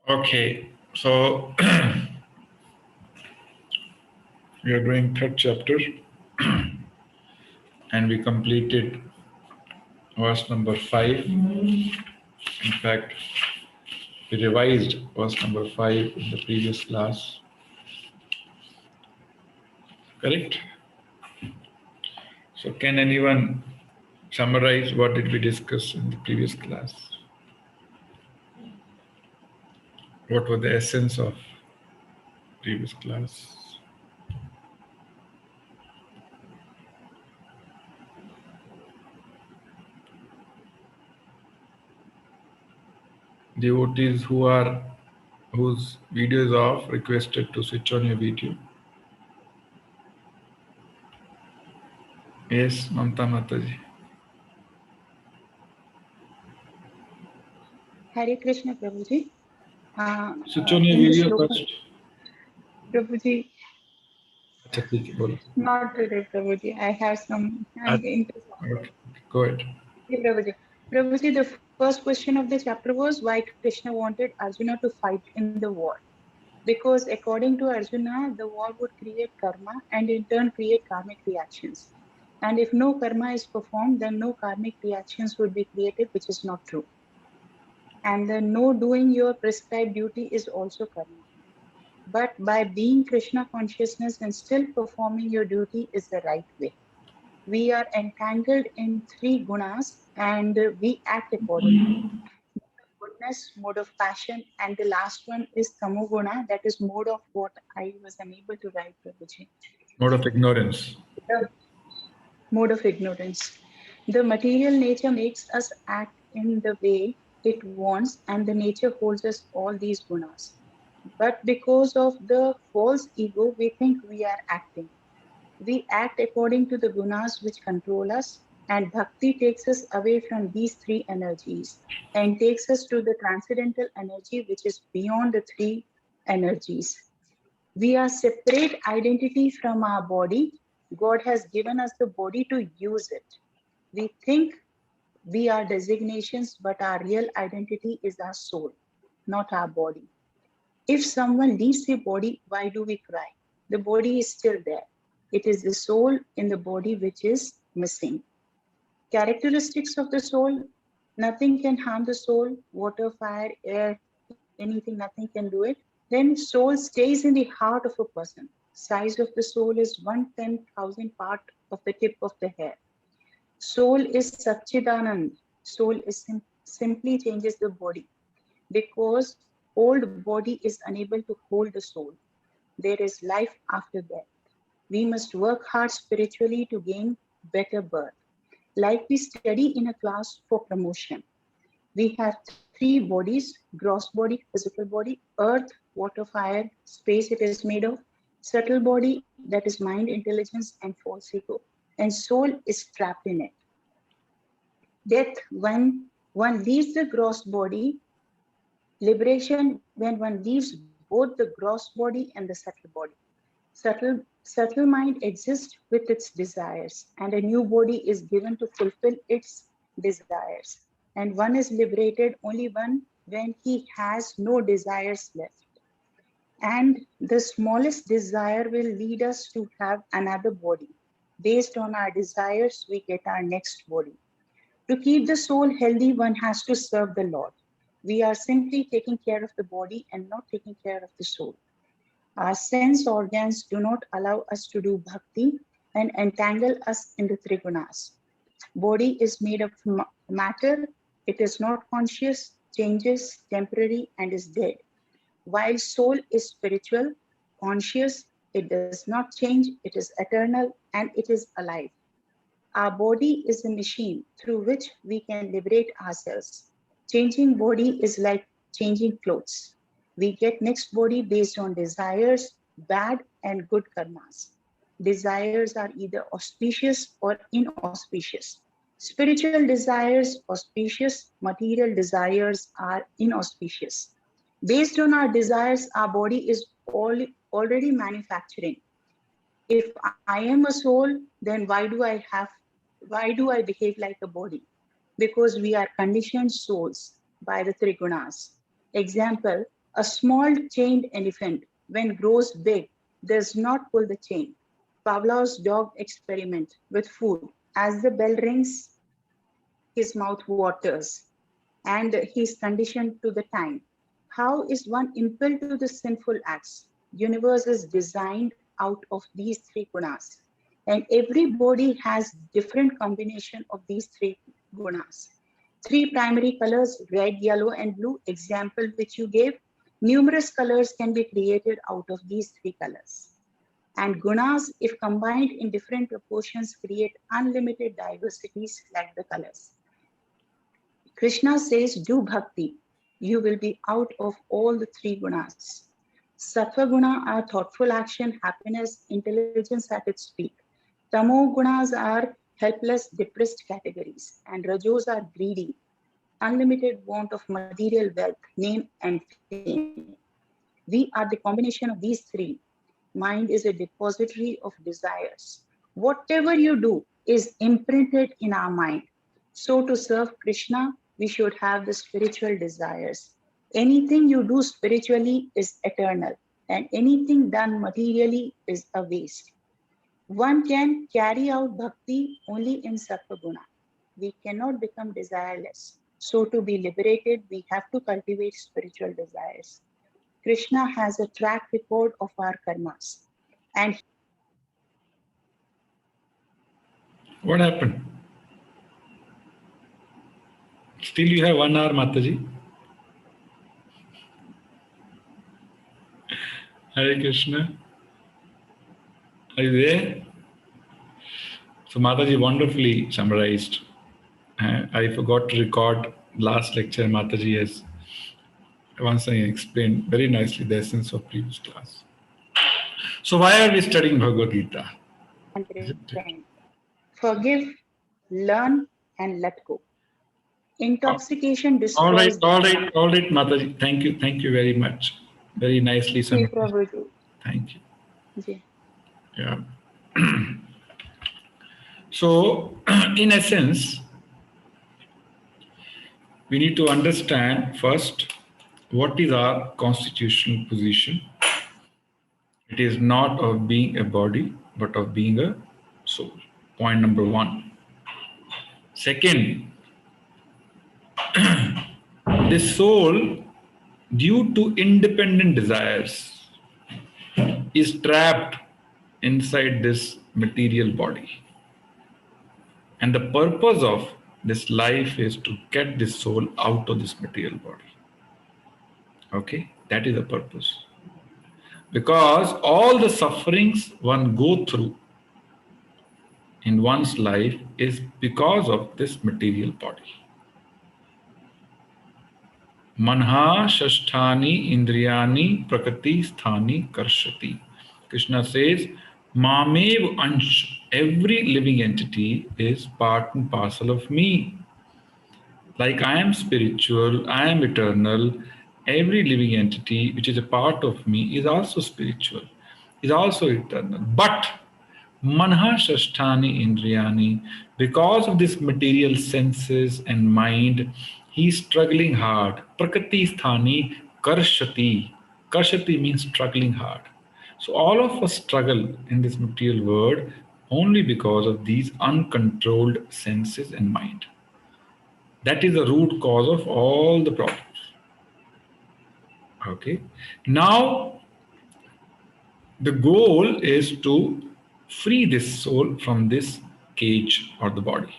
Okay, so we are doing third chapter, and we completed verse number 5. In fact, we revised verse number 5 in the previous class. Correct? So can anyone summarize what did we discuss in the previous class? What was the essence of previous class? Devotees whose video is off requested to switch on your video. Yes, Mamta Mataji. Hare Krishna, Prabhuji. Switch on your In the video sloka, first. Prabhuji, अच्छा ठीक है बोलो. not today, Prabhuji. I have some, I'm going to. Okay, go ahead. Okay, Prabhuji. Prabhuji, the first question of the chapter was why Krishna wanted Arjuna to fight in the war. Because according to Arjuna, the war would create karma and in turn create karmic reactions. And if no karma is performed, then no karmic reactions would be created, which is not true. And the no doing your prescribed duty is also karma. But by being Krishna consciousness and still performing your duty is the right way. We are entangled in three gunas and we act accordingly. Goodness, mode of passion, and the last one is tamoguna, that is mode of what I was unable to write, Prabhuji. Mode of ignorance. The mode of ignorance. The material nature makes us act in the way it wants, and the nature holds us all these gunas. But because of the false ego, we think we are acting. We act according to the gunas which control us, and bhakti takes us away from these three energies and takes us to the transcendental energy which is beyond the three energies. We are separate identity from our body. God has given us the body to use it. We think we are designations, but our real identity is our soul, not our body. If someone leaves the body, why do we cry? The body is still there. It is the soul in the body which is missing. Characteristics of the soul, nothing can harm the soul, water, fire, air, anything, nothing can do it. Then soul stays in the heart of a person. Size of the soul is 1/10,000 part of the tip of the hair. Soul is Satchidanand. Soul is simply changes the body because old body is unable to hold the soul. There is life after death. We must work hard spiritually to gain better birth. Like we study in a class for promotion. We have three bodies, gross body, physical body, earth, water, fire, space it is made of, subtle body, that is mind, intelligence, and false ego. And soul is trapped in it. Death, when one leaves the gross body, liberation, when one leaves both the gross body and the subtle body. Subtle mind exists with its desires, and a new body is given to fulfill its desires. And one is liberated only when he has no desires left. And the smallest desire will lead us to have another body. Based on our desires, we get our next body. To keep the soul healthy, one has to serve the Lord. We are simply taking care of the body and not taking care of the soul. Our sense organs do not allow us to do bhakti and entangle us in the trigunas. Body is made of matter, it is not conscious, changes, temporary, and is dead. While soul is spiritual, conscious, it does not change, it is eternal, and it is alive. Our body is a machine through which we can liberate ourselves. Changing body is like changing clothes. We get next body based on desires, bad and good karmas. Desires are either auspicious or inauspicious. Spiritual desires auspicious, material desires are inauspicious. Based on our desires, our body is already manufacturing. If I am a soul, then why do I behave like a body? Because we are conditioned souls by the trigunas. Example, A small chained elephant, when grows big, does not pull the chain. Pavlov's dog experiment with food. As the bell rings, his mouth waters and he is conditioned to the time. How is one impelled to the sinful acts? Universe is designed out of these three gunas. And every body has different combination of these three gunas. Three primary colors, red, yellow, and blue, example which you gave. Numerous colors can be created out of these three colors. And gunas, if combined in different proportions, create unlimited diversities like the colors. Krishna says, do bhakti, you will be out of all the three gunas. Sattva guna are thoughtful action, happiness, intelligence at its peak. Tamo gunas are helpless, depressed categories. And rajos are greedy, unlimited want of material wealth, name and fame. We are the combination of these three. Mind is a depository of desires. Whatever you do is imprinted in our mind. So to serve Krishna, we should have the spiritual desires. Anything you do spiritually is eternal, and anything done materially is a waste. One can carry out bhakti only in sattva guna. We cannot become desireless. So to be liberated, we have to cultivate spiritual desires. Krishna has a track record of our karmas. And What happened? Still you have 1 hour, Mataji. Hare Krishna. Are you there? So Mataji wonderfully summarized. I forgot to record last lecture. Mataji has once again explained very nicely the essence of previous class. So why are we studying Bhagavad Gita? forgive, learn, and let go. Intoxication destroys. All right, Mataji. Thank you very much. Very nicely summarized. Thank you. Ji. Yeah. So, in essence, we need to understand first what is our constitutional position. It is not of being a body, but of being a soul. Point number 1. Second, the soul, due to independent desires, is trapped inside this material body. And the purpose of this life is to get this soul out of this material body. Okay, that is the purpose. Because all the sufferings one go through in one's life is because of this material body. Manha shashthani indriyani prakriti sthani karshati. Krishna says, Mamev ansh, every living entity is part and parcel of me. Like I am spiritual, I am eternal, every living entity which is a part of me is also spiritual, is also eternal. But manha shashthani indriyani, because of this material senses and mind, he is struggling hard. Prakriti sthani karshati. Karshati means struggling hard. So all of us struggle in this material world only because of these uncontrolled senses and mind. That is the root cause of all the problems. Okay. Now, the goal is to free this soul from this cage or the body.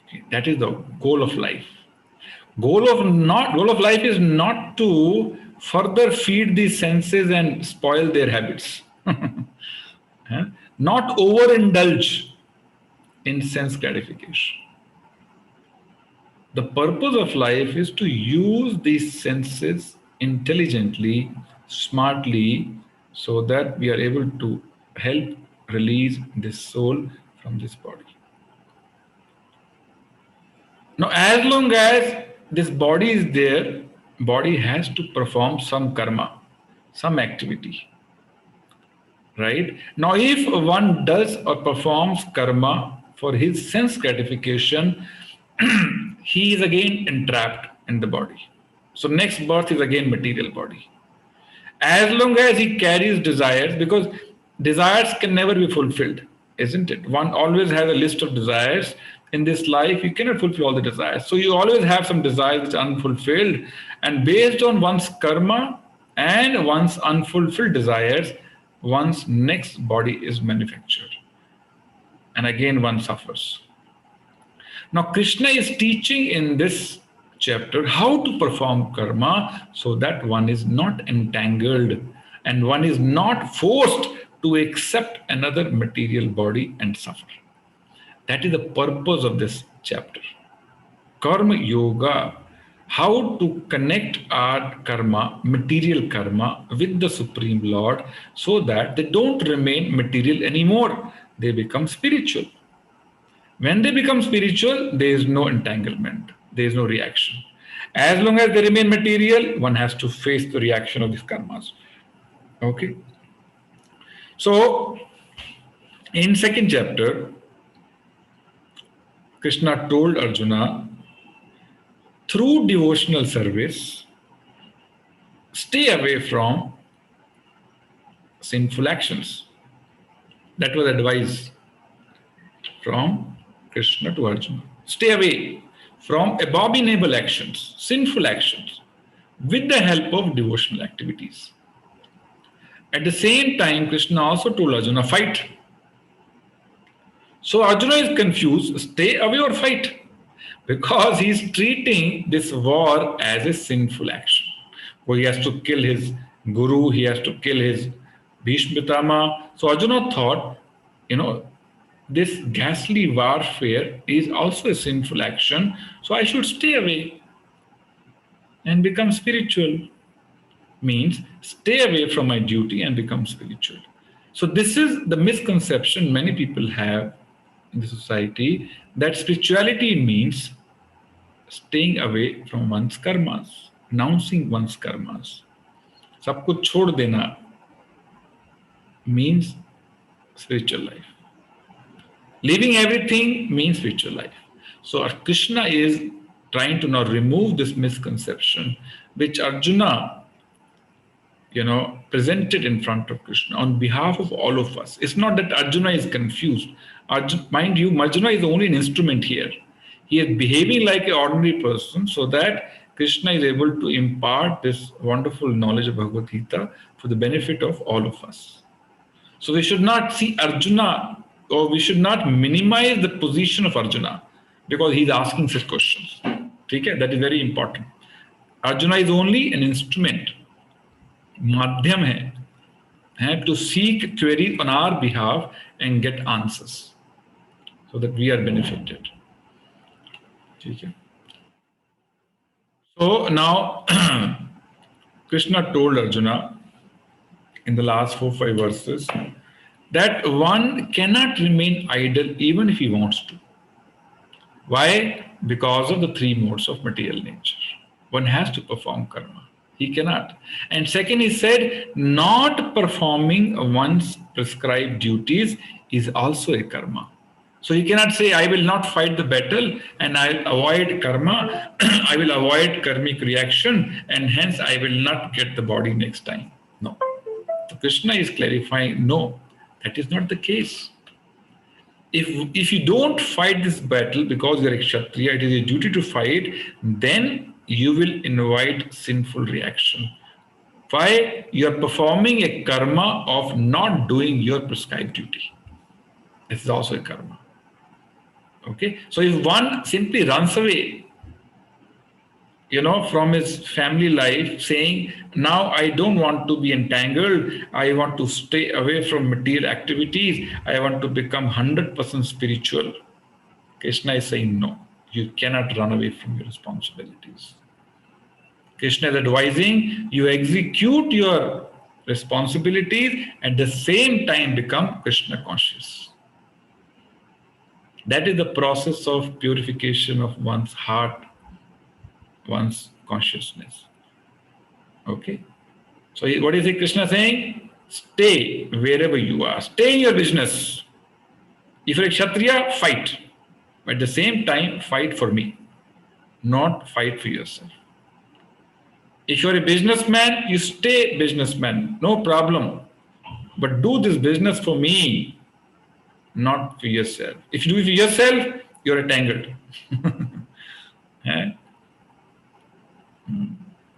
Okay. That is the goal of life. Goal of life is not to further feed these senses and spoil their habits. Not overindulge in sense gratification. The purpose of life is to use these senses intelligently, smartly, so that we are able to help release this soul from this body. Now, as long as this body is there, body has to perform some karma, some activity. Right? Now, if one does or performs karma for his sense gratification, he is again entrapped in the body. So next birth is again material body. As long as he carries desires, because desires can never be fulfilled, isn't it? One always has a list of desires. In this life, you cannot fulfill all the desires. So you always have some desires which are unfulfilled. And based on one's karma and one's unfulfilled desires, one's next body is manufactured. And again, one suffers. Now, Krishna is teaching in this chapter how to perform karma so that one is not entangled and one is not forced to accept another material body and suffer. That is the purpose of this chapter. Karma Yoga, how to connect our karma, material karma, with the Supreme Lord so that they don't remain material anymore. They become spiritual. When they become spiritual, there is no entanglement, there is no reaction. As long as they remain material, one has to face the reaction of these karmas. Okay. So, in second chapter, Krishna told Arjuna, through devotional service, stay away from sinful actions. That was advice from Krishna to Arjuna. Stay away from abominable actions, sinful actions, with the help of devotional activities. At the same time, Krishna also told Arjuna, fight. So Arjuna is confused, stay away or fight? Because he is treating this war as a sinful action. Where he has to kill his guru, he has to kill his Bhishma Pitama. So Arjuna thought, this ghastly warfare is also a sinful action, so I should stay away and become spiritual. Means stay away from my duty and become spiritual. So this is the misconception many people have in the society, that spirituality means staying away from one's karmas, renouncing one's karmas. सब कुछ छोड़ देना means spiritual life. Leaving everything means spiritual life. So Krishna is trying to now remove this misconception which Arjuna presented in front of Krishna on behalf of all of us. It's not that Arjuna is confused. Mind you, Arjuna is only an instrument here. He is behaving like an ordinary person so that Krishna is able to impart this wonderful knowledge of Bhagavad Gita for the benefit of all of us. So we should not see Arjuna, or we should not minimize the position of Arjuna because he's asking such questions. Okay? That is very important. Arjuna is only an instrument. माध्यम है to seek queries on our behalf and get answers so that we are benefited. Okay. So now Krishna told Arjuna in the last 4-5 verses that one cannot remain idle even if he wants to. Why? Because of the 3 modes of material nature. One has to perform karma. He cannot. And second, he said, not performing one's prescribed duties is also a karma. So he cannot say, I will not fight the battle and I'll avoid karma, I will avoid karmic reaction and hence I will not get the body next time. No. So Krishna is clarifying, no, that is not the case. If you don't fight this battle because you're a Kshatriya, it is your duty to fight, then you will invite sinful reaction. Why? You are performing a karma of not doing your prescribed duty. This is also a karma. Okay? So if one simply runs away, from his family life saying, now I don't want to be entangled, I want to stay away from material activities, I want to become 100% spiritual. Krishna is saying, no, you cannot run away from your responsibilities. Krishna is advising you execute your responsibilities, at the same time become Krishna conscious. That is the process of purification of one's heart, one's consciousness. Okay? So what is Krishna saying? Stay wherever you are. Stay in your business. If you're a Kshatriya, fight. But at the same time, fight for me. Not fight for yourself. If you're a businessman, you stay businessman, no problem. But do this business for me, not for yourself. If you do it for yourself, you're entangled. Eh?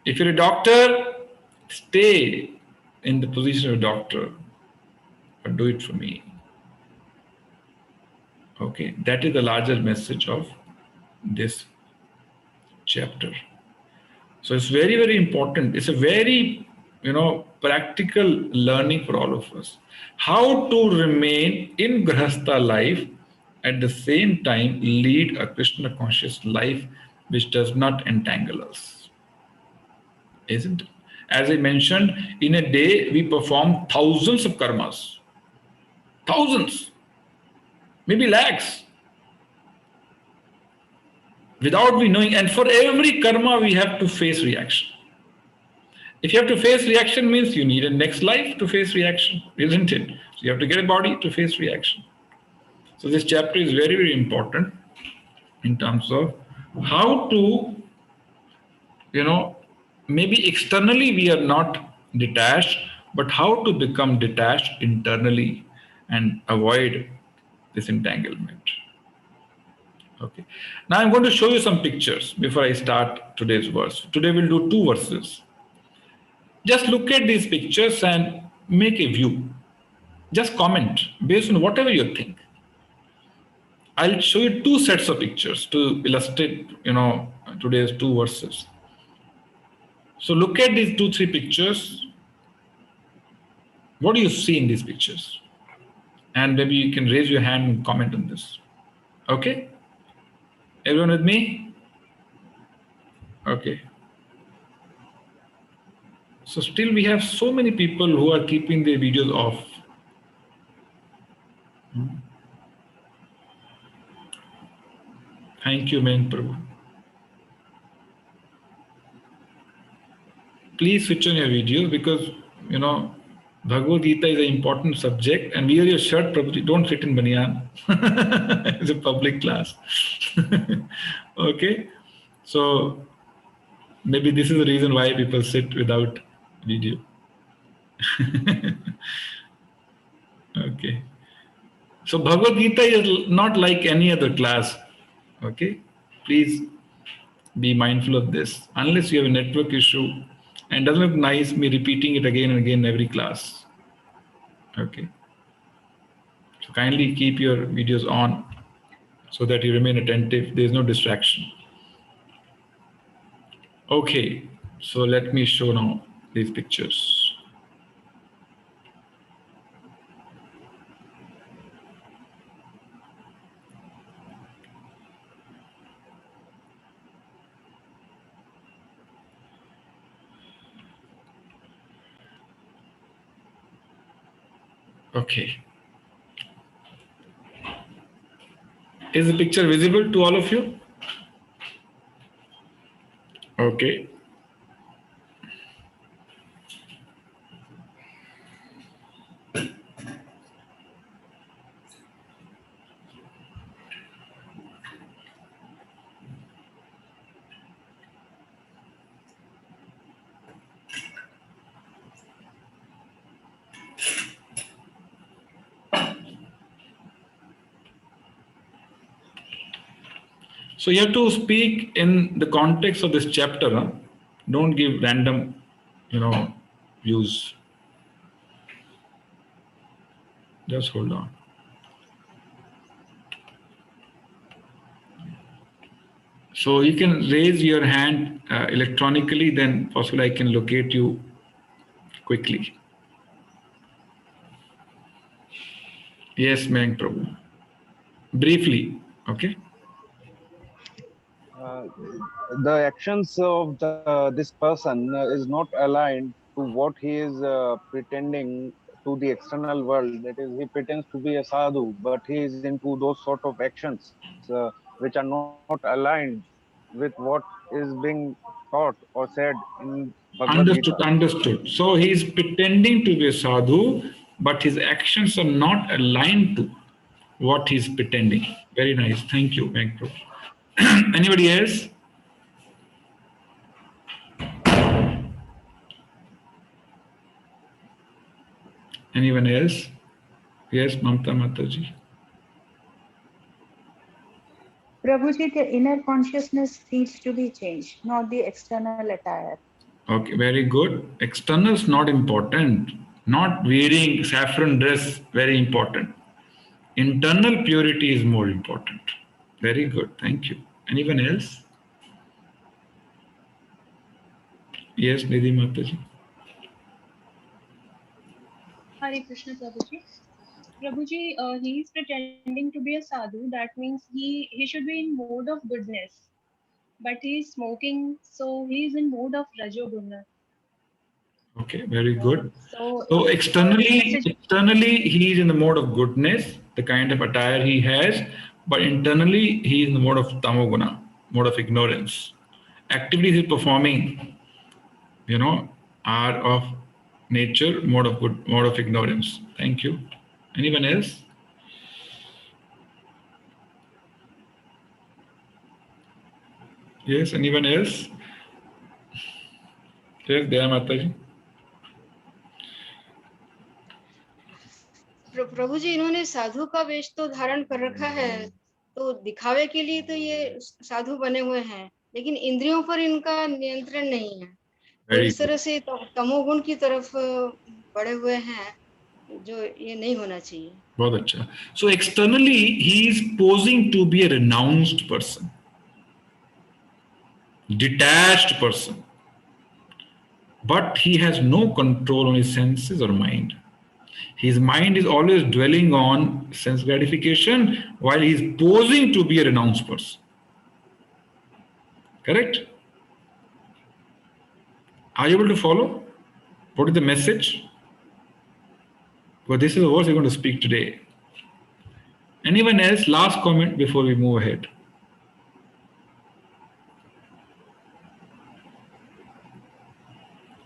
If you're a doctor, stay in the position of a doctor, but do it for me. Okay, that is the larger message of this chapter. So it's very, very important. It's a very, practical learning for all of us. How to remain in Grahastha life at the same time lead a Krishna conscious life which does not entangle us. Isn't it? As I mentioned, in a day we perform thousands of karmas. Thousands, maybe lakhs, without we knowing. And for every karma, we have to face reaction. If you have to face reaction, means you need a next life to face reaction, isn't it? So you have to get a body to face reaction. So this chapter is very, very important in terms of how to, maybe externally we are not detached, but how to become detached internally and avoid this entanglement. Okay. Now I'm going to show you some pictures before I start today's verse. Today we'll do 2 verses. Just look at these pictures and make a view. Just comment based on whatever you think. I'll show you 2 sets of pictures to illustrate, today's 2 verses. So look at these 2-3 pictures. What do you see in these pictures? And maybe you can raise your hand and comment on this. Okay? Everyone with me? Okay. So still we have so many people who are keeping their videos off. Thank you, Main Prabhu. Please switch on your videos because, Bhagavad Gita is an important subject and wear your shirt, Prabhuji. Don't sit in banyan. It's a public class. Okay. So maybe this is the reason why people sit without video. Okay. So Bhagavad Gita is not like any other class. Okay. Please be mindful of this. Unless you have a network issue, and doesn't look nice me repeating it again and again in every class. Okay. So kindly keep your videos on so that you remain attentive. There is no distraction. Okay. So let me show now these pictures. Okay. Is the picture visible to all of you? Okay. So you have to speak in the context of this chapter. Huh? Don't give random, views. Just hold on. So you can raise your hand electronically, then possibly I can locate you quickly. Yes, Mayank Prabhu. Briefly, okay? The actions of this person is not aligned to what he is pretending to the external world. That is, he pretends to be a sadhu, but he is into those sort of actions which are not aligned with what is being taught or said in Bhagavad Gita. Understood. So he is pretending to be a sadhu, but his actions are not aligned to what he's pretending. Very nice. Thank you, Mayank Prabhu. Anybody else? Anyone else? Yes, Mamta Mataji. Prabhuji, the inner consciousness needs to be changed, not the external attire. Okay, very good. Externals not important. Not wearing saffron dress, very important. Internal purity is more important. Very good. Thank you. Anyone else? Yes, Nidhi Mataji. Hare Krishna Prabhuji. Prabhuji, he is pretending to be a sadhu. That means he should be in mode of goodness. But he is smoking, so he is in mode of rajoguna. Okay, very good. So So his message. externally he is in the mode of goodness, the kind of attire he has, but internally he is in the mode of tamoguna, mode of ignorance. Activities he's performing, are of nature, mode of ignorance. Thank you. Anyone else? Yes, anyone else? Yes, Daya Mataji. प्रभु जी इन्होंने साधु का वेश तो धारण कर रखा है, तो दिखावे के लिए तो ये साधु बने हुए हैं, लेकिन इंद्रियों पर इनका नियंत्रण नहीं है, तो इस तरह से तमोगुण की तरफ बढ़े हुए हैं, जो ये नहीं होना चाहिए. बहुत अच्छा. So externally he is posing to be a renounced person, detached person, but he has no control on his senses or mind. His mind is always dwelling on sense gratification while he is posing to be a renounced person. Correct? Are you able to follow? What is the message? Well, this is the words we're going to speak today. Anyone else? Last comment before we move ahead.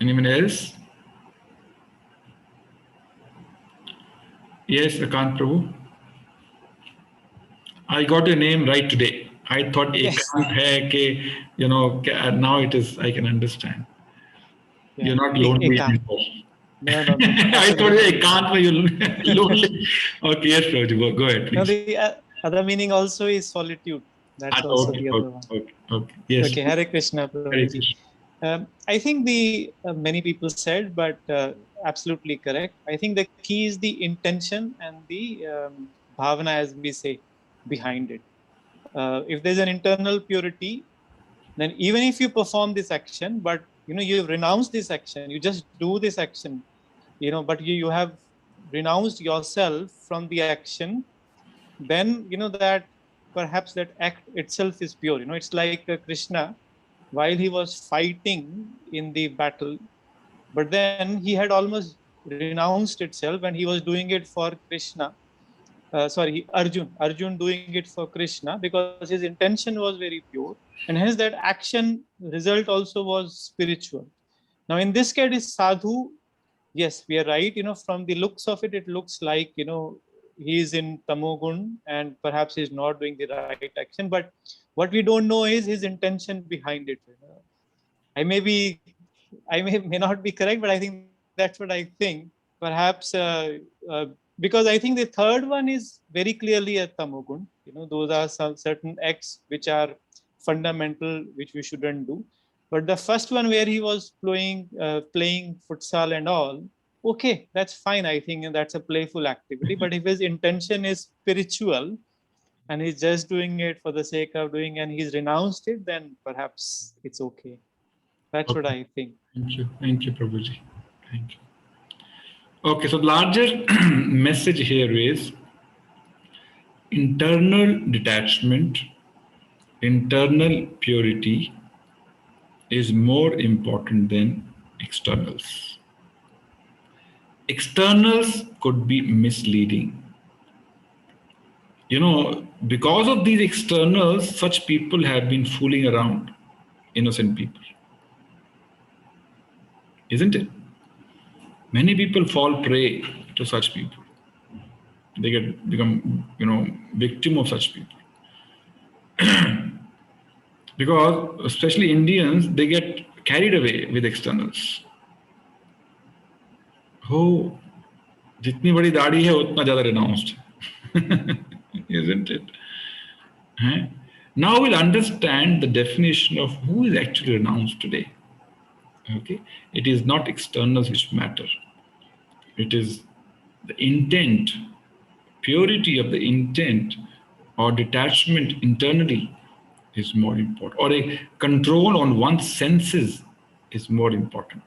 Anyone else? Yes, Akant Prabhu. I got your name right today. I thought Ekant hai ke, now it is, I can understand. Yeah. You're not lonely anymore. No. I thought Ekant, you're lonely. Okay, yes, Prabhuji, go ahead, please. No, the other meaning also is solitude. That's also the other one. Okay. Yes. Okay, Hare Krishna, Prabhuji. I think many people said, but absolutely correct. I think the key is the intention and the bhavana, as we say, behind it. If there's an internal purity, then even if you perform this action, but you renounce this action, you just do this action, but you have renounced yourself from the action, then that perhaps that act itself is pure. It's like Krishna, while he was fighting in the battle, but then he had almost renounced itself and he was doing it for Krishna. Arjun doing it for Krishna, because his intention was very pure, and hence that action result also was spiritual. Now in this case, sadhu, yes, we are right. From the looks of it, it looks like he is in tamogun and perhaps he's not doing the right action, but what we don't know is his intention behind it. I may not be correct, but I think that's what I think. Perhaps because I think the third one is very clearly a tamogun. Those are some certain acts which are fundamental, which we shouldn't do. But the first one, where he was playing futsal and all, okay, that's fine. I think that's a playful activity. But if his intention is spiritual and he's just doing it for the sake of doing and he's renounced it, then perhaps it's okay. That's what I think. Thank you, Prabhuji. Thank you. Okay, so the larger message here is internal detachment, internal purity is more important than externals. Externals could be misleading. Because of these externals, such people have been fooling around innocent people. Isn't it? Many people fall prey to such people. They become, victim of such people. Because especially Indians, they get carried away with externals. Oh, जितनी बड़ी दाढ़ी है उतना ज्यादा renounced. Isn't it? Huh? Now we'll understand the definition of who is actually renounced today. Okay, it is not externals which matter. It is the intent, purity of the intent, or detachment internally is more important, or a control on one's senses is more important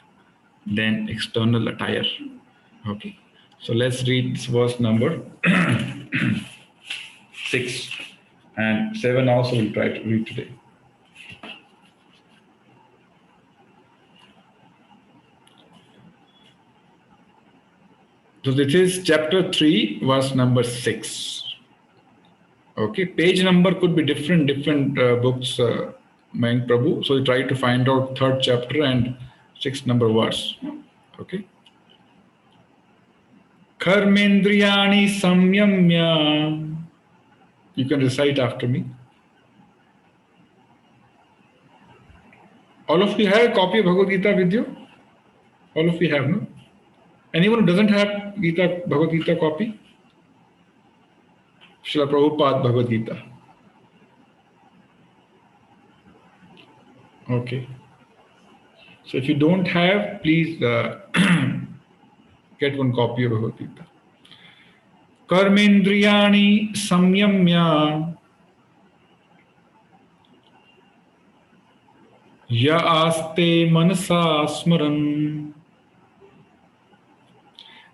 than external attire. Okay, so let's read this verse number 6 and 7 also we'll try to read today. So this is chapter 3, verse number 6. Okay, page number could be different books, Mayank Prabhu. So we try to find out 3rd chapter and 6th number verse. Okay. Karmendriyani samyamya. You can recite after me. All of you have a copy of Bhagavad Gita with you? All of you have, no? Anyone who doesn't have Bhagavad Gita copy? Srila Prabhupada Bhagavad Gita. Okay. So if you don't have, please get one copy of Bhagavad Gita. Karmendriyani samyamya ya aste manasa smaran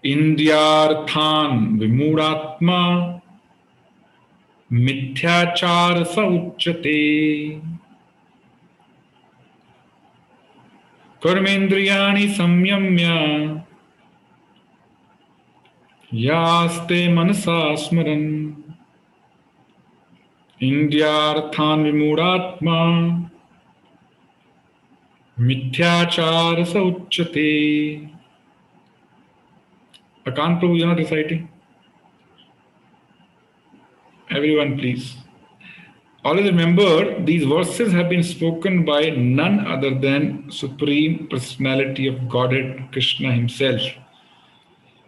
indriyarthan vimudatma mithyachar sa uchyate. Karmendriyani samyamya yaste manasa smaran indriyarthan vimudatma mithyachar sa uchyate. Akan Prabhu, you're not reciting? Everyone, please. Always remember, these verses have been spoken by none other than Supreme Personality of Godhead, Krishna himself.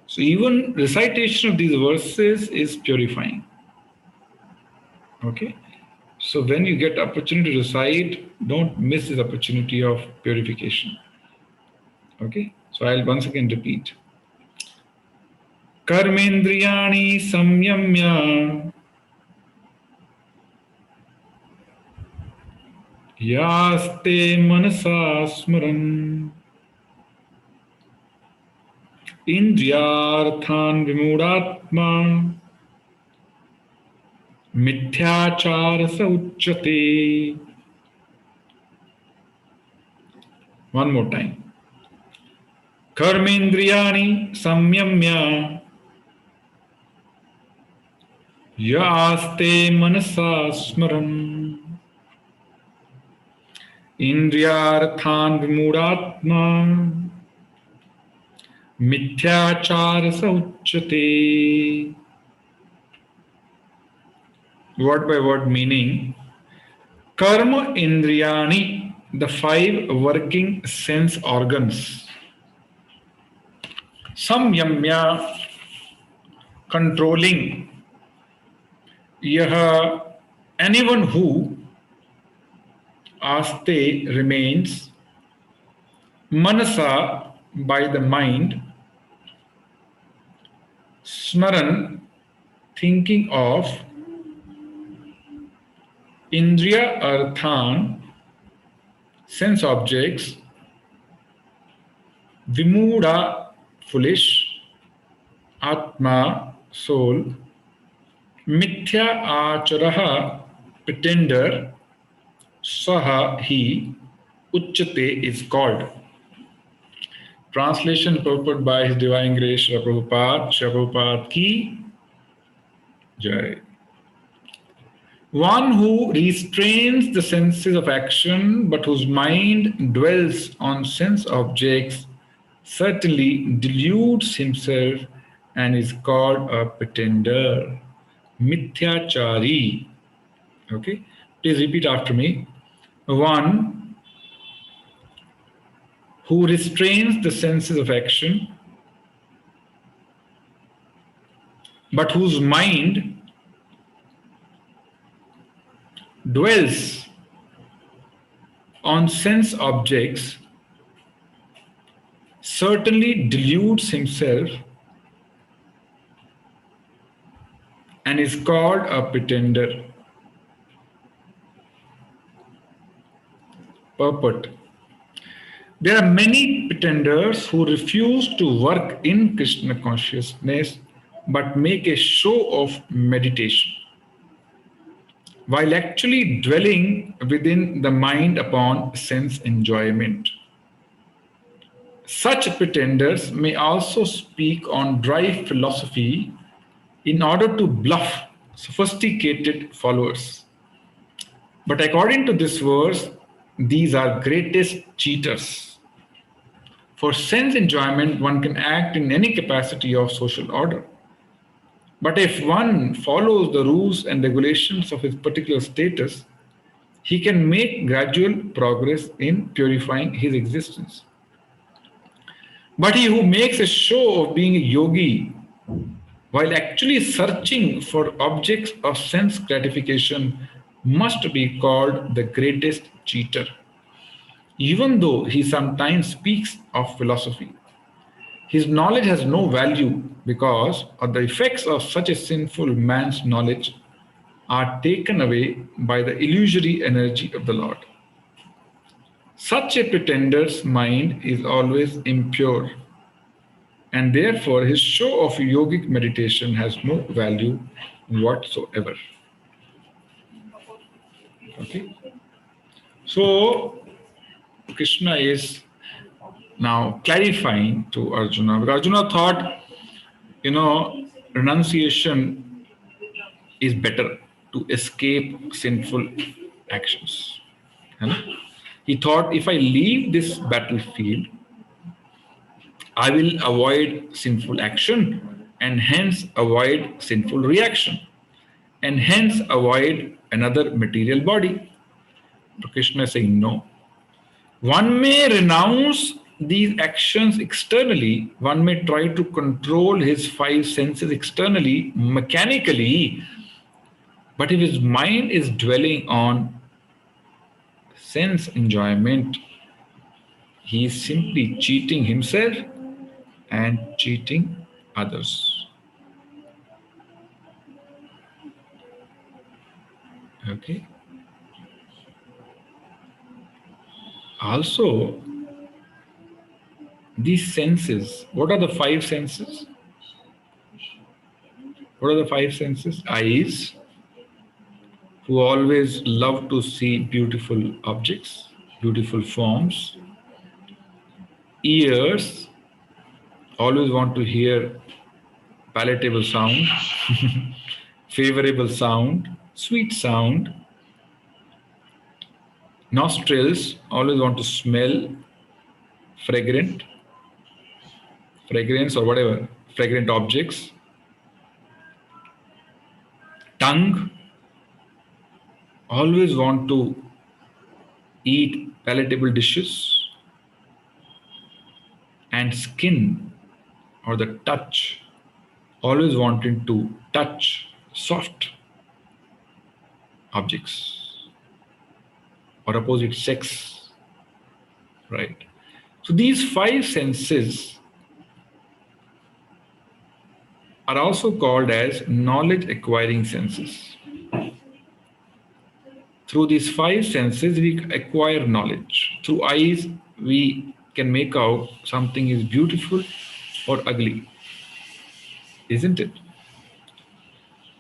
So even recitation of these verses is purifying. Okay? So when you get opportunity to recite, don't miss this opportunity of purification. Okay? So I'll once again repeat. Karmendriyani samyamya yaste manasa smaran indriyarthan vimudatma mithyachara sa uchyate. One more time. Karmendriyani samyamya yaste manasa smaran indriyarthan vimudatma mithyachara sa uchyate. Word by word meaning. Karma indriyani, the 5 working sense organs. Samyamya, controlling. Yah, anyone who aste remains, manasa, by the mind, smaran, thinking of, indriya arthan, sense objects, vimuda, foolish, atma, soul, mithya acharaha, pretender, saha, he, uchyate is called. Translation purported by His Divine Grace Srila Prabhupada ki Jai. One who restrains the senses of action but whose mind dwells on sense objects certainly deludes himself and is called a pretender. Mithyachari. Okay, please repeat after me. One who restrains the senses of action but whose mind dwells on sense objects certainly deludes himself and is called a pretender. Purport. There are many pretenders who refuse to work in Krishna consciousness but make a show of meditation, while actually dwelling within the mind upon sense enjoyment. Such pretenders may also speak on dry philosophy in order to bluff sophisticated followers. But according to this verse, these are greatest cheaters. For sense enjoyment, one can act in any capacity of social order. But if one follows the rules and regulations of his particular status, he can make gradual progress in purifying his existence. But he who makes a show of being a yogi while actually searching for objects of sense gratification must be called the greatest cheater, even though he sometimes speaks of philosophy. His knowledge has no value because of the effects of such a sinful man's knowledge are taken away by the illusory energy of the Lord. Such a pretender's mind is always impure, and therefore his show of yogic meditation has no value whatsoever. Okay? So, Krishna is now clarifying to Arjuna. Because Arjuna thought, renunciation is better to escape sinful actions. He thought, if I leave this battlefield, I will avoid sinful action and hence avoid sinful reaction and hence avoid another material body. But Krishna is saying no. One may renounce these actions externally, one may try to control his five senses externally, mechanically, but if his mind is dwelling on sense enjoyment, he is simply cheating himself and cheating others. Okay. Also, these senses, what are the five senses? What are the five senses? Eyes, who always love to see beautiful objects, beautiful forms. Ears, always want to hear palatable sound, favorable sound, sweet sound. Nostrils, always want to smell fragrance or whatever, fragrant objects. Tongue, always want to eat palatable dishes. And skin, or the touch, always wanting to touch soft objects or opposite sex, right? So these five senses are also called as knowledge acquiring senses. Through these five senses, we acquire knowledge. Through eyes, we can make out something is beautiful or ugly, isn't it?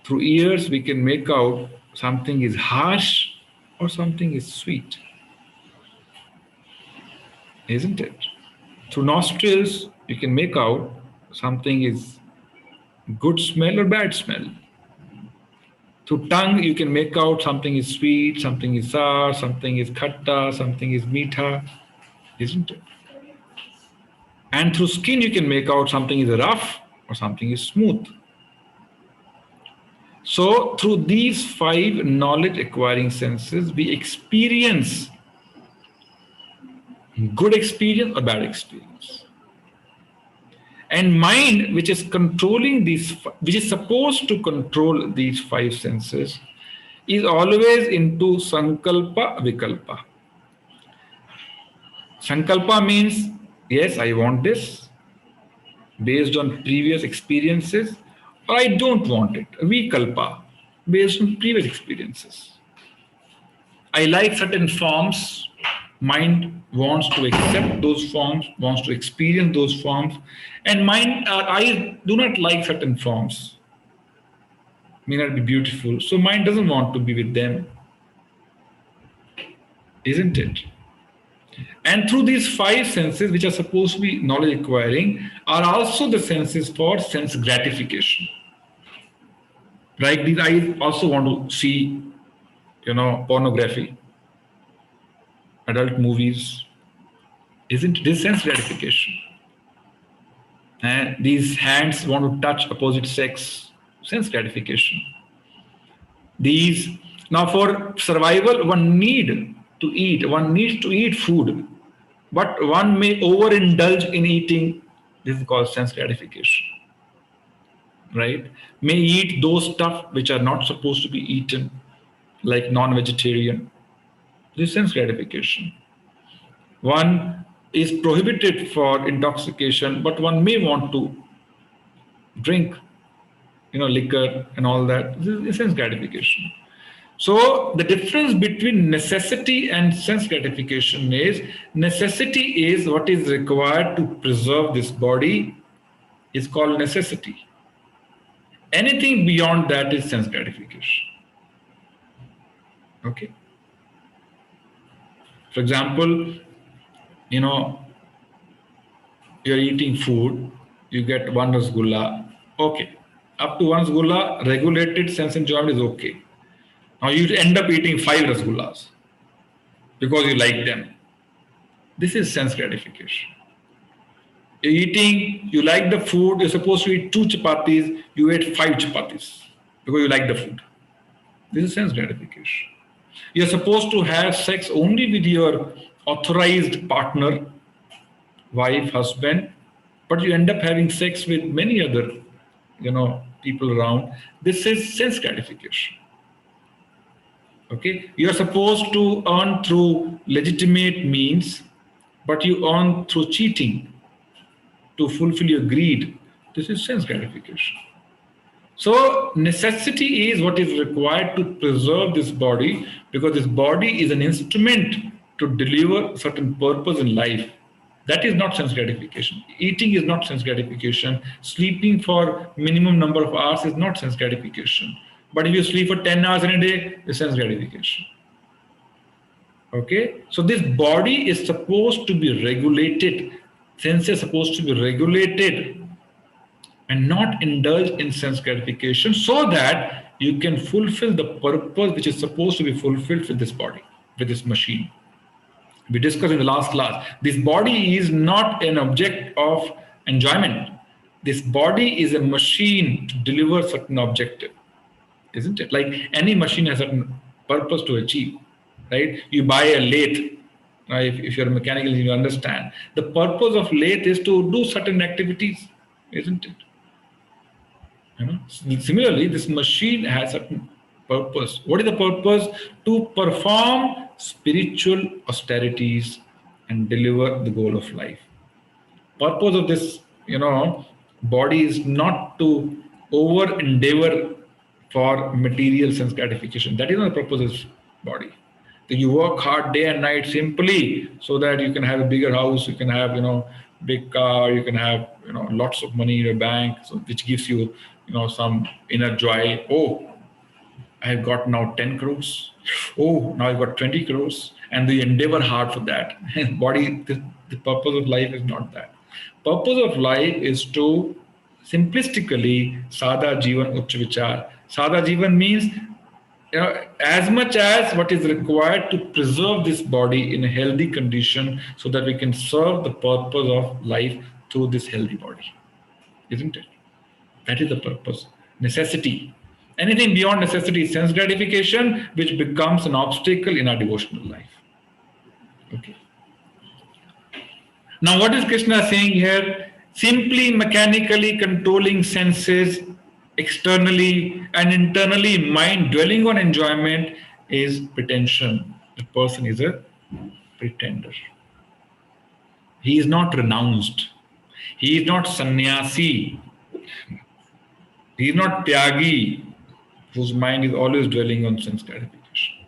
Through ears, we can make out something is harsh or something is sweet, isn't it? Through nostrils, you can make out something is good smell or bad smell. Through tongue, you can make out something is sweet, something is sour, something is khatta, something is meetha, isn't it? And through skin, you can make out something is rough or something is smooth. So through these five knowledge acquiring senses, we experience good experience or bad experience. And mind, which is controlling these, which is supposed to control these five senses, is always into sankalpa vikalpa. Sankalpa means, yes, I want this based on previous experiences, or I don't want it. Vikalpa, based on previous experiences. I like certain forms. Mind wants to accept those forms, wants to experience those forms, and mind, eyes do not like certain forms. May not be beautiful, so mind doesn't want to be with them, isn't it? And through these five senses, which are supposed to be knowledge acquiring, are also the senses for sense gratification. Right? These eyes also want to see, pornography, adult movies. Isn't this sense gratification? And these hands want to touch opposite sex, sense gratification. These, now for survival, one needs to eat food, but one may overindulge in eating. This is called sense gratification. Right? May eat those stuff which are not supposed to be eaten, like non-vegetarian. This is sense gratification. One is prohibited for intoxication, but one may want to drink, liquor and all that. This is sense gratification. So the difference between necessity and sense gratification is, necessity is what is required to preserve this body is called necessity. Anything beyond that is sense gratification. Okay. For example, you're eating food, you get one rasgulla, okay. Up to one rasgulla, regulated sense enjoyment is okay. Now you end up eating 5 rasgullas because you like them. This is sense gratification. You're eating, you like the food, you're supposed to eat 2 chapatis, you ate 5 chapatis because you like the food. This is sense gratification. You're supposed to have sex only with your authorized partner, wife, husband, but you end up having sex with many other, people around. This is sense gratification. Okay, you are supposed to earn through legitimate means, but you earn through cheating to fulfill your greed. This is sense gratification. So necessity is what is required to preserve this body, because this body is an instrument to deliver certain purpose in life. That is not sense gratification. Eating is not sense gratification. Sleeping for minimum number of hours is not sense gratification. But if you sleep for 10 hours in a day, it's sense gratification. Okay? So this body is supposed to be regulated. Senses are supposed to be regulated and not indulge in sense gratification, so that you can fulfill the purpose which is supposed to be fulfilled with this body, with this machine. We discussed in the last class, this body is not an object of enjoyment. This body is a machine to deliver certain objective, isn't it? Like any machine has a certain purpose to achieve, right? You buy a lathe. If you're a mechanical engineer, you understand. The purpose of lathe is to do certain activities, isn't it? Similarly, this machine has certain purpose. What is the purpose? To perform spiritual austerities and deliver the goal of life. Purpose of this, body is not to over endeavor for material sense gratification. That is not the purpose of this body. You work hard day and night simply so that you can have a bigger house, you can have, big car, you can have, lots of money in your bank, so which gives you, some inner joy. Oh, I have got now 10 crores. Oh, now I've got 20 crores. And you endeavor hard for that. Body, the purpose of life is not that. Purpose of life is to simplistically Sada Jivan Uch Vichar. Sada Jivan means as much as what is required to preserve this body in a healthy condition so that we can serve the purpose of life through this healthy body. Isn't it? That is the purpose. Necessity. Anything beyond necessity is sense gratification, which becomes an obstacle in our devotional life. Okay. Now, what is Krishna saying here? Simply mechanically controlling senses externally and internally, mind dwelling on enjoyment is pretension. The person is a pretender. He is not renounced. He is not sannyasi. He is not tyagi, whose mind is always dwelling on sense gratification.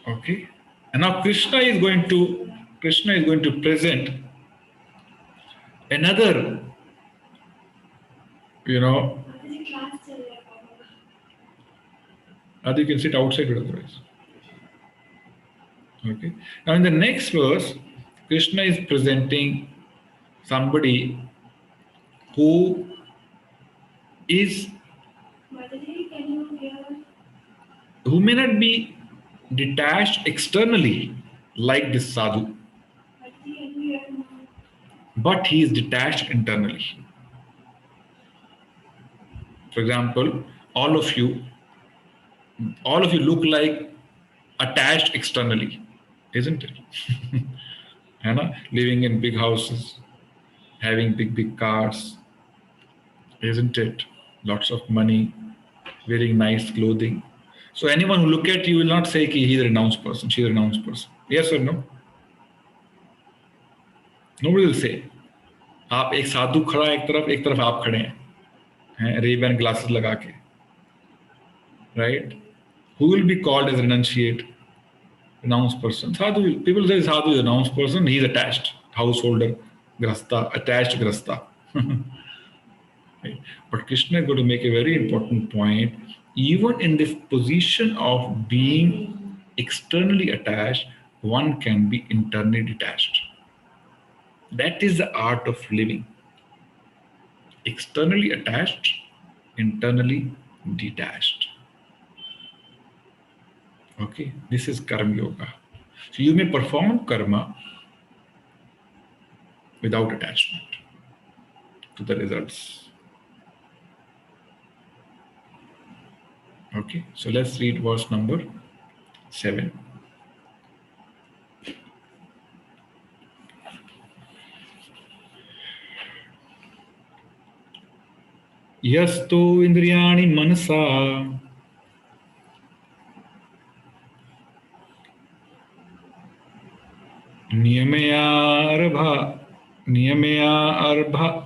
Okay? And now Krishna is going to present another, Adi, you can sit outside it otherwise. Okay. Now in the next verse, Krishna is presenting somebody who is who may not be detached externally like this sadhu, but he is detached internally. For example, all of you look like attached externally, isn't it? Living in big houses, having big cars, isn't it? Lots of money, wearing nice clothing. So anyone who look at you will not say he's a renounced person, she's a renounced person. Yes or no? Nobody will say. आप एक साधु खड़ा एक तरफ आप खड़े हैं Ray-Ban glasses लगा के, right? Who will be called as renunciate, renounced person? Sadhu. People say sadhu is a renounced person. He is attached, householder, grasta, attached grasta. Right? But Krishna is going to make a very important point. Even in this position of being externally attached, one can be internally detached. That is the art of living. Externally attached, internally detached. Okay, this is karma yoga. So you may perform karma without attachment to the results. Okay, so let's read verse number 7. Yasto indriyani manasa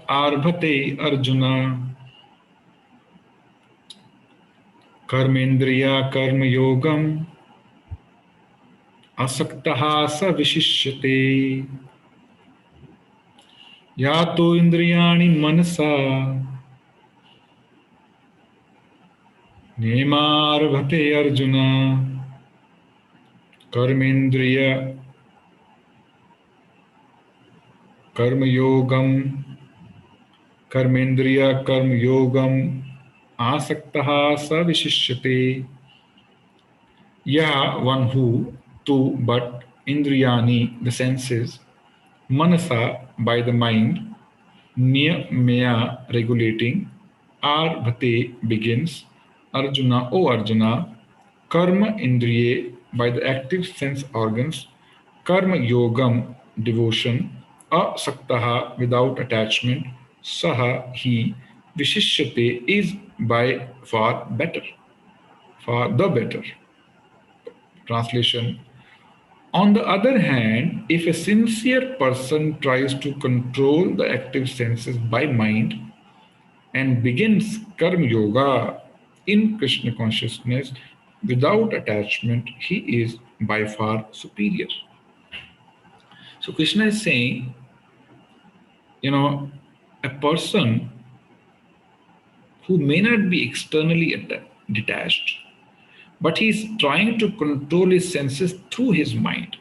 आरभते अर्जुन कर्मेन्द्रिया कर्म योगम असक्तः स विशिष्यते या तो इंद्रियाणि मनसा नियमारभते अर्जुन कर्मेन्द्रिय कर्मेन्द्रिय कर्म योगम आसक्तः स विशिष्यते. Yeah, one who, to, but, indriyani, the senses, manasa, by the mind, niyamaya, regulating, arbhate, begins, Arjuna, O Arjuna, karma indriye, by the active sense organs, karma yogam, devotion, asaktaha, without attachment, saha, he, vishishyate, is by far better, far the better. Translation. On the other hand, if a sincere person tries to control the active senses by mind and begins karma yoga in Krishna consciousness without attachment, he is by far superior. So Krishna is saying, a person who may not be externally detached, but he is trying to control his senses through his mind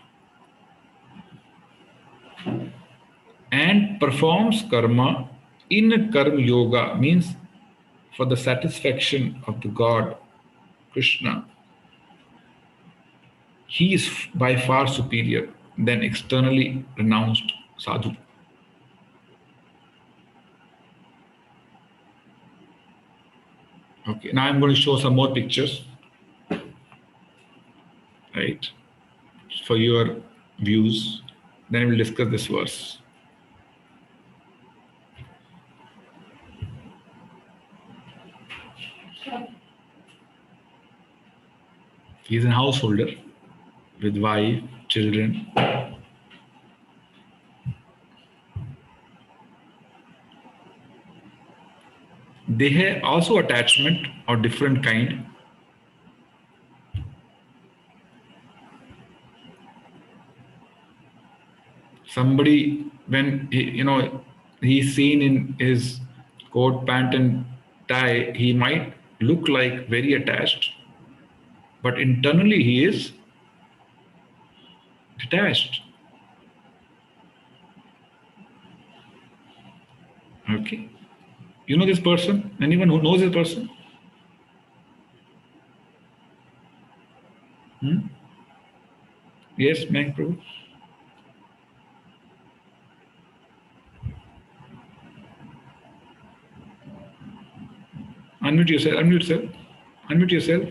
and performs karma in karma yoga, means for the satisfaction of the God, Krishna. He is by far superior than externally renounced sadhu. Okay, now I'm going to show some more pictures, right, for your views. Then we'll discuss this verse. He is a householder with wife, children. They have also attachment of different kind. Somebody, when he's seen in his coat, pant, and tie, he might look like very attached, but internally he is detached. Okay, you know this person? Anyone who knows this person? Yes, Mayank Prabhu. Unmute yourself. Unmute yourself. Unmute yourself.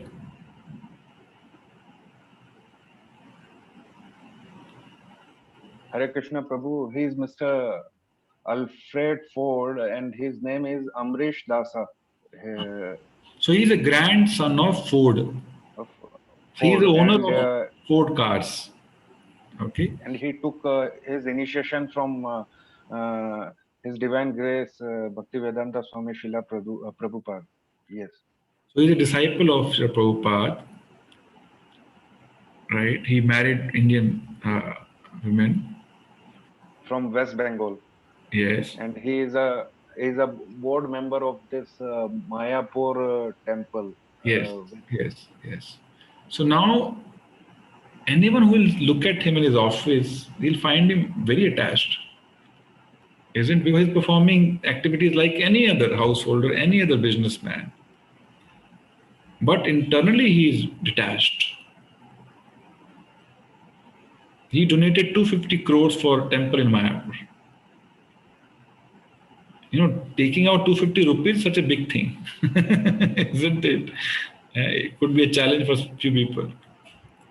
Hare Krishna Prabhu, he is Mr. Alfred Ford and his name is Amrish Dasa. So he's a grandson of Ford. He is the owner of Ford cars. Okay. And he took his initiation from His Divine Grace Bhaktivedanta Swami Srila Prabhupada. Yes. So he's a disciple of Srila Prabhupada. Right? He married Indian women. From West Bengal. Yes. And he is a board member of this Mayapur temple. Yes, yes. So now, anyone who will look at him in his office, they'll find him very attached. Isn't because he's performing activities like any other householder, any other businessman. But internally, he is detached. He donated 250 crores for temple in Mayapur. Taking out 250 rupees is such a big thing, isn't it? It could be a challenge for few people.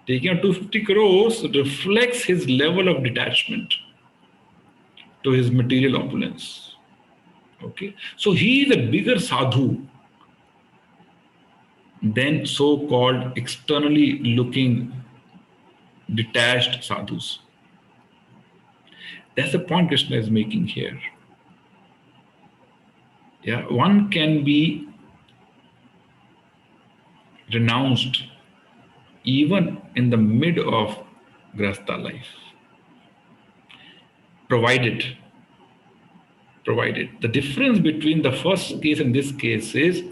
Taking out 250 crores reflects his level of detachment to his material opulence. Okay, so he is a bigger sadhu than so-called externally looking detached sadhus. That's the point Krishna is making here. Yeah, one can be renounced even in the mid of Grahastha life. Provided. The difference between the first case and this case is,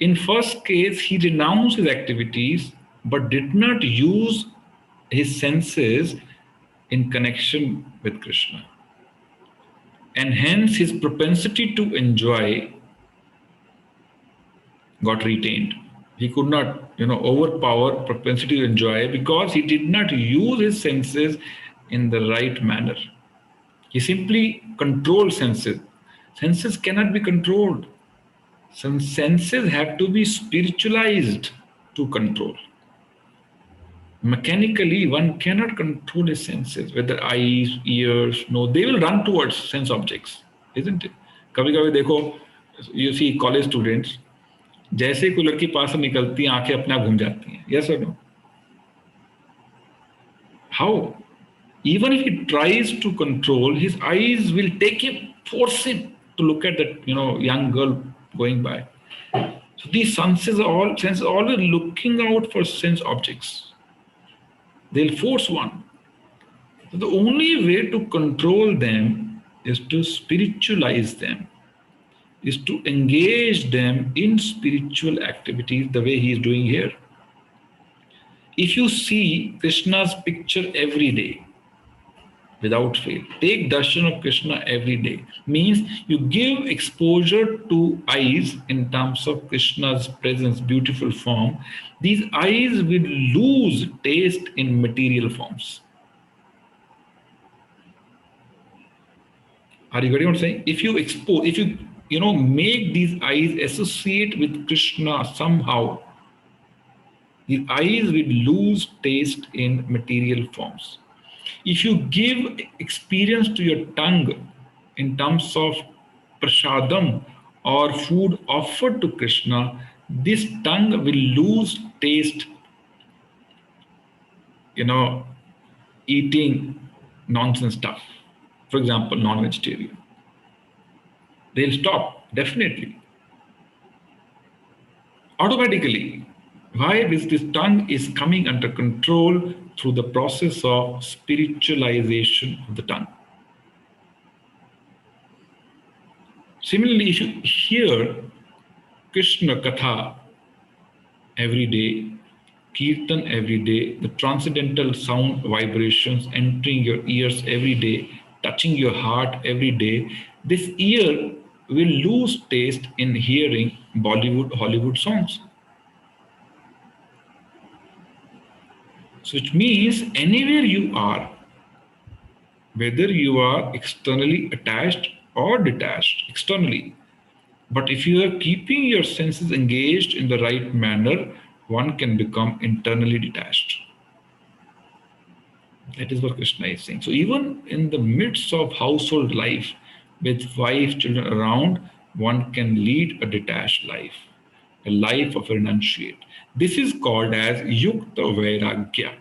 in first case, he renounced his activities but did not use his senses in connection with Krishna. And hence his propensity to enjoy got retained. He could not, overpower propensity to enjoy because he did not use his senses in the right manner. He simply controlled senses. Senses cannot be controlled. Some senses have to be spiritualized to control. Mechanically, one cannot control his senses, whether eyes, ears, nose, they will run towards sense objects, isn't it? कभी-कभी देखो, you see college students, जैसे कोई लड़की पास से निकलती हैं, आंखें अपने आप घूम जाती हैं. Yes or no? How? Even if he tries to control, his eyes will take him, force him to look at that, young girl going by. So these senses are always looking out for sense objects. They'll force one. So the only way to control them is to spiritualize them, is to engage them in spiritual activities the way he is doing here. If you see Krishna's picture every day, without fail, take darshan of Krishna every day, means you give exposure to eyes in terms of Krishna's presence, beautiful form. These eyes will lose taste in material forms. Are you getting what I'm saying? If you make these eyes associate with Krishna somehow, the eyes will lose taste in material forms. If you give experience to your tongue in terms of prasadam or food offered to Krishna, this tongue will lose taste eating nonsense stuff. For example, non-vegetarian. They'll stop, definitely. Automatically. Why? Because this tongue is coming under control through the process of spiritualization of the tongue. Similarly, if you hear Krishna Katha every day, Kirtan every day, the transcendental sound vibrations entering your ears every day, touching your heart every day, this ear will lose taste in hearing Bollywood, Hollywood songs. So which means anywhere you are, whether you are externally attached or detached externally, but if you are keeping your senses engaged in the right manner, one can become internally detached. That is what Krishna is saying. So even in the midst of household life, with wife, children around, one can lead a detached life, a life of renunciate. This is called as Yukta Vairagya.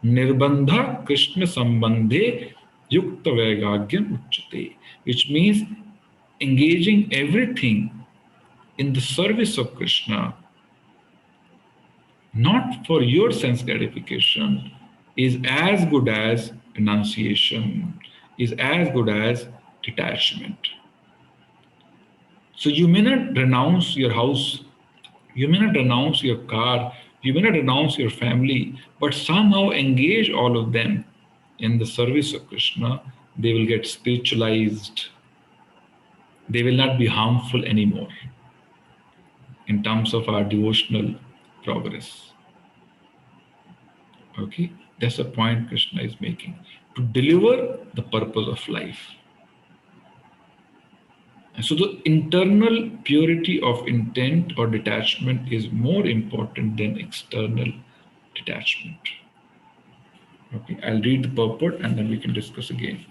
Nirbandha Krishna Sambandhe Yukta Vairagyam Uchate, which means engaging everything in the service of Krishna, not for your sense gratification, is as good as renunciation, is as good as detachment. So you may not renounce your house, you may not renounce your car, you may not renounce your family, but somehow engage all of them in the service of Krishna. They will get spiritualized. They will not be harmful anymore in terms of our devotional progress. Okay, that's the point Krishna is making, to deliver the purpose of life. And so the internal purity of intent or detachment is more important than external detachment. Okay, I'll read the purport and then we can discuss again.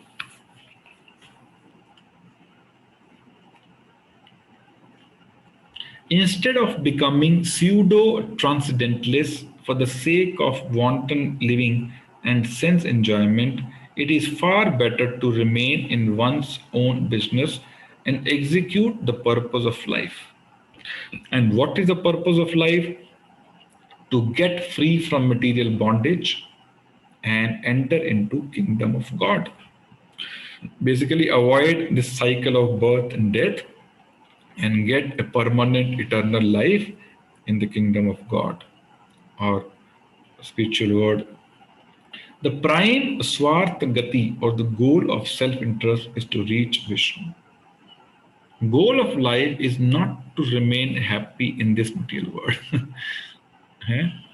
Instead of becoming pseudo-transcendentalists for the sake of wanton living and sense enjoyment, it is far better to remain in one's own business and execute the purpose of life. And what is the purpose of life? To get free from material bondage and enter into kingdom of God. Basically, avoid this cycle of birth and death and get a permanent eternal life in the kingdom of God, or spiritual world. The prime Swartha Gati, or the goal of self-interest, is to reach Vishnu. Goal of life is not to remain happy in this material world.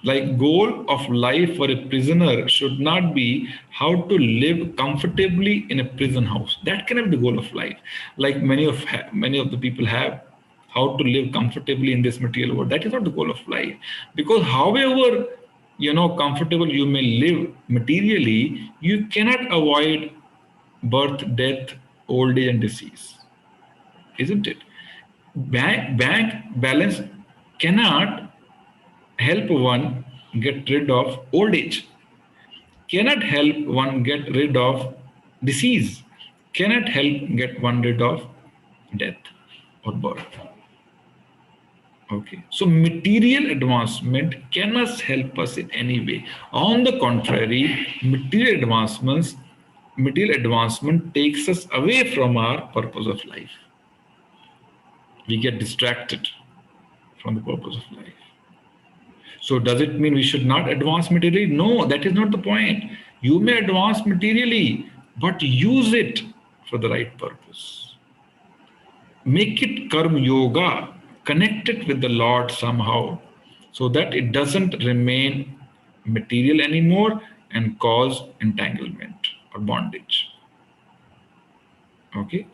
Like goal of life for a prisoner should not be how to live comfortably in a prison house. That cannot be the goal of life. Like many of the people have, how to live comfortably in this material world. That is not the goal of life. Because however comfortable you may live materially, you cannot avoid birth, death, old age, and disease, isn't it? Bank balance cannot help one get rid of old age, cannot help one get rid of disease, cannot help get one rid of death or birth. Okay, so material advancement cannot help us in any way. On the contrary, material advancement takes us away from our purpose of life. We get distracted from the purpose of life. So does it mean we should not advance materially? No, that is not the point. You may advance materially, but use it for the right purpose. Make it karma yoga, connect it with the Lord somehow, so that it doesn't remain material anymore and cause entanglement or bondage. Okay?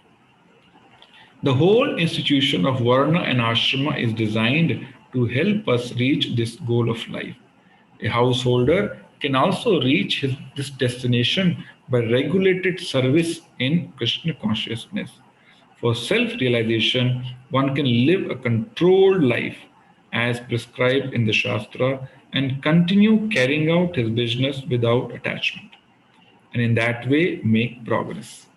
The whole institution of Varna and Ashrama is designed to help us reach this goal of life. A householder can also reach this destination by regulated service in Krishna consciousness. For self-realization, one can live a controlled life as prescribed in the Shastra and continue carrying out his business without attachment, and in that way make progress.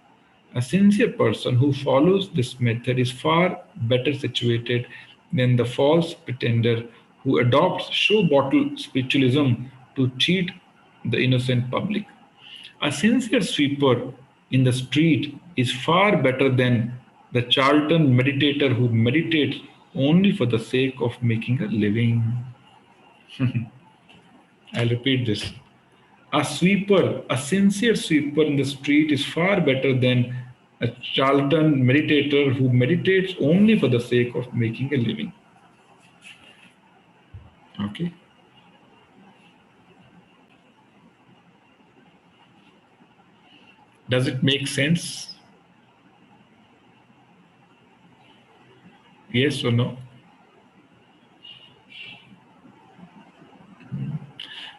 A sincere person who follows this method is far better situated than the false pretender who adopts show bottle spiritualism to cheat the innocent public. A sincere sweeper in the street is far better than the Charlton meditator who meditates only for the sake of making a living. I'll repeat this. A sweeper, a sincere sweeper in the street is far better than a Charlton meditator who meditates only for the sake of making a living. Okay. Does it make sense? Yes or no?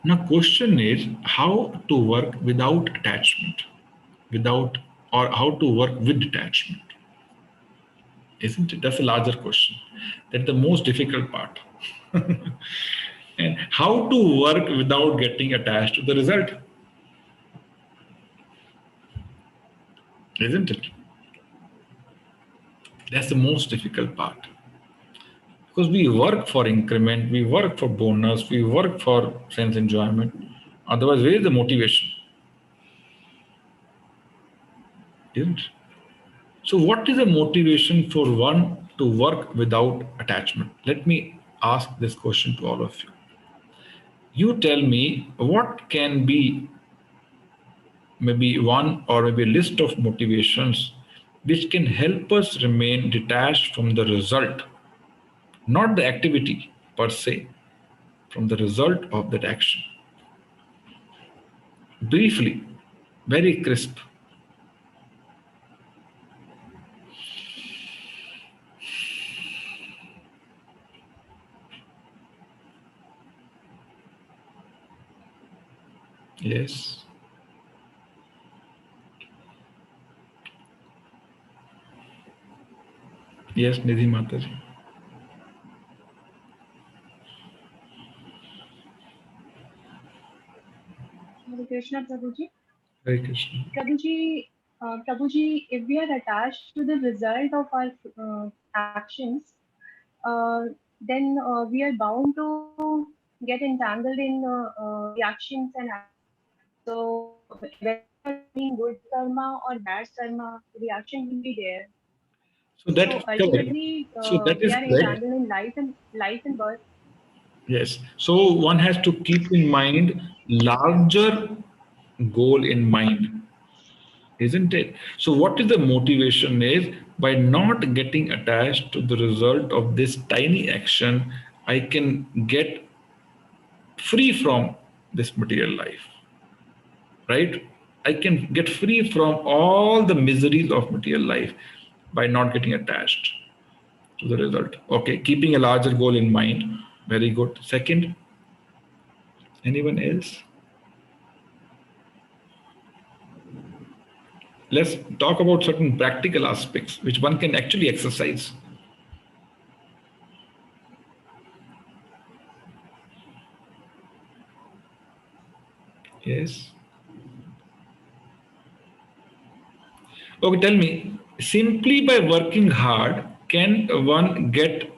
Now, question is how to work without attachment, or how to work with detachment. Isn't it? That's a larger question. That's the most difficult part. And how to work without getting attached to the result. Isn't it? That's the most difficult part. Because we work for increment, we work for bonus, we work for sense enjoyment. Otherwise, where is the motivation? Isn't it? So, what is the motivation for one to work without attachment? Let me ask this question to all of you. You tell me what can be maybe one or maybe a list of motivations which can help us remain detached from the result, not the activity per se, from the result of that action. Briefly, very crisp. Yes. Yes, Nidhi Mataji. Hare Krishna, Prabhuji. Hare Krishna. Prabhuji, if we are attached to the result of our actions, then we are bound to get entangled in reactions and actions. So whether being good karma or bad karma, reaction will be there. So that So is correct. ultimately, So that we is are correct. entangled in life and birth. Yes. So one has to keep in mind larger goal in mind, isn't it? So what is the motivation is by not getting attached to the result of this tiny action, I can get free from this material life, right? I can get free from all the miseries of material life by not getting attached to the result. Okay, keeping a larger goal in mind. Very good. Second, anyone else? Let's talk about certain practical aspects which one can actually exercise. Yes. Okay, tell me, simply by working hard, can one get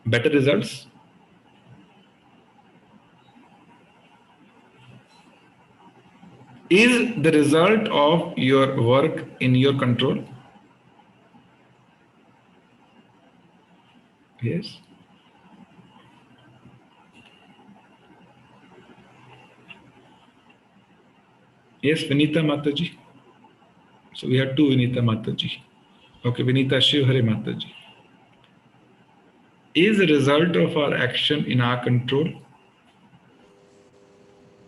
better results? Is the result of your work in your control? Yes. Yes, Vinita Mataji. So we have two Vinita Mataji. Okay, Vinita Shivhare Mataji. Is the result of our action in our control?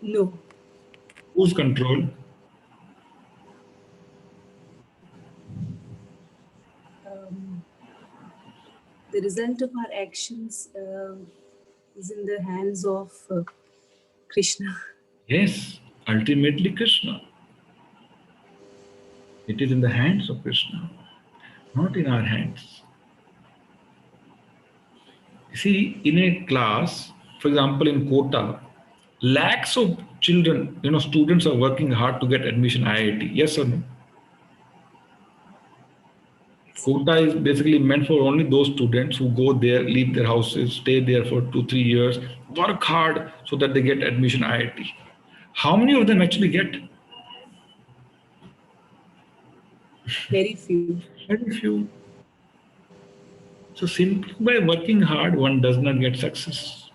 No. Whose control? The result of our actions is in the hands of Krishna. Yes, ultimately Krishna. It is in the hands of Krishna, not in our hands. See, in a class, For example, in Kota, lakhs of children, students are working hard to get admission IIT. Yes or no? Kota is basically meant for only those students who go there, leave their houses, stay there for 2-3 years, work hard so that they get admission IIT. How many of them actually get? Very few. Very few. So simply by working hard, one does not get success.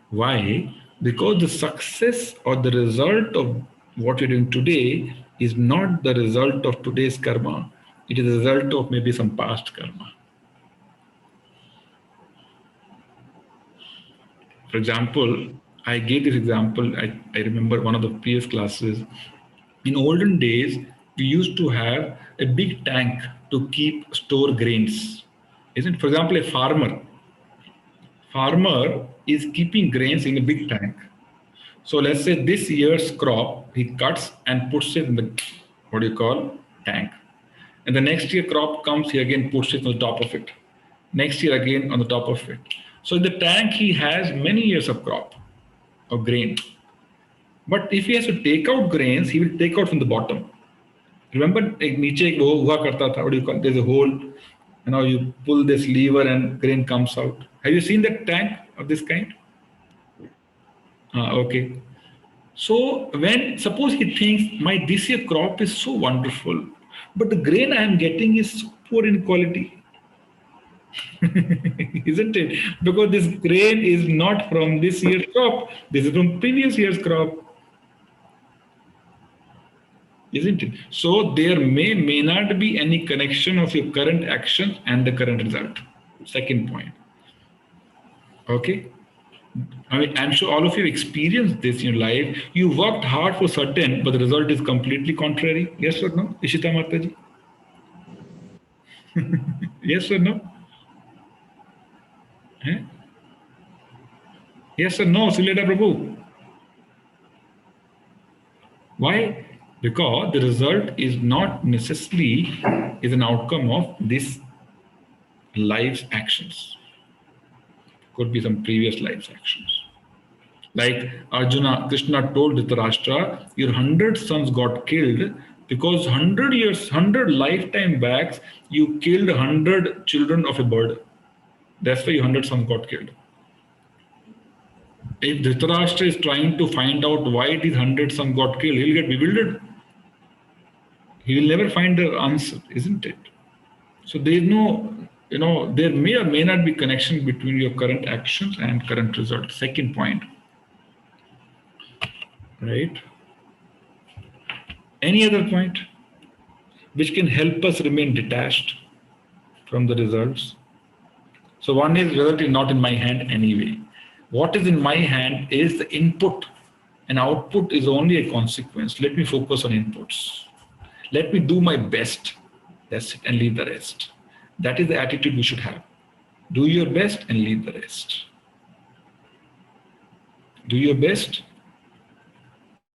Why? Because the success or the result of what you're doing today is not the result of today's karma. It is the result of maybe some past karma. For example, I gave this example, I remember one of the previous classes. In olden days, we used to have a big tank to store grains. Isn't it? For example, a farmer is keeping grains in a big tank. So let's say this year's crop, he cuts and puts it in the, tank. And the next year crop comes, he again puts it on the top of it. Next year again on the top of it. So in the tank, he has many years of crop, of grain. But if he has to take out grains, he will take out from the bottom. Remember, what do you call it? There's a hole, you pull this lever and grain comes out. Have you seen that tank of this kind? Okay. So suppose he thinks my this year crop is so wonderful, but the grain I am getting is so poor in quality. Isn't it? Because this grain is not from this year's crop. This is from previous year's crop. Isn't it? So there may not be any connection of your current action and the current result. Second point. Okay. I'm sure all of you have experienced this in your life. You worked hard for certain, but the result is completely contrary. Yes or no, Ishita Mataji? Yes or no? Eh? Yes or no, Sileda Prabhu? Why? Because the result is not necessarily is an outcome of this life's actions. Could be some previous life's actions. Like Arjuna, Krishna told Dhritarashtra, your 100 sons got killed because 100 lifetime backs, you killed 100 children of a bird. That's why your 100 sons got killed. If Dhritarashtra is trying to find out why these 100 sons got killed, he'll get bewildered. He will never find the answer, isn't it? So there is no, there may or may not be connection between your current actions and current results. Second point. Right? Any other point which can help us remain detached from the results? So one is result is not in my hand anyway. What is in my hand is the input, and output is only a consequence. Let me focus on inputs. Let me do my best. That's it, and leave the rest. That is the attitude we should have. Do your best and leave the rest. Do your best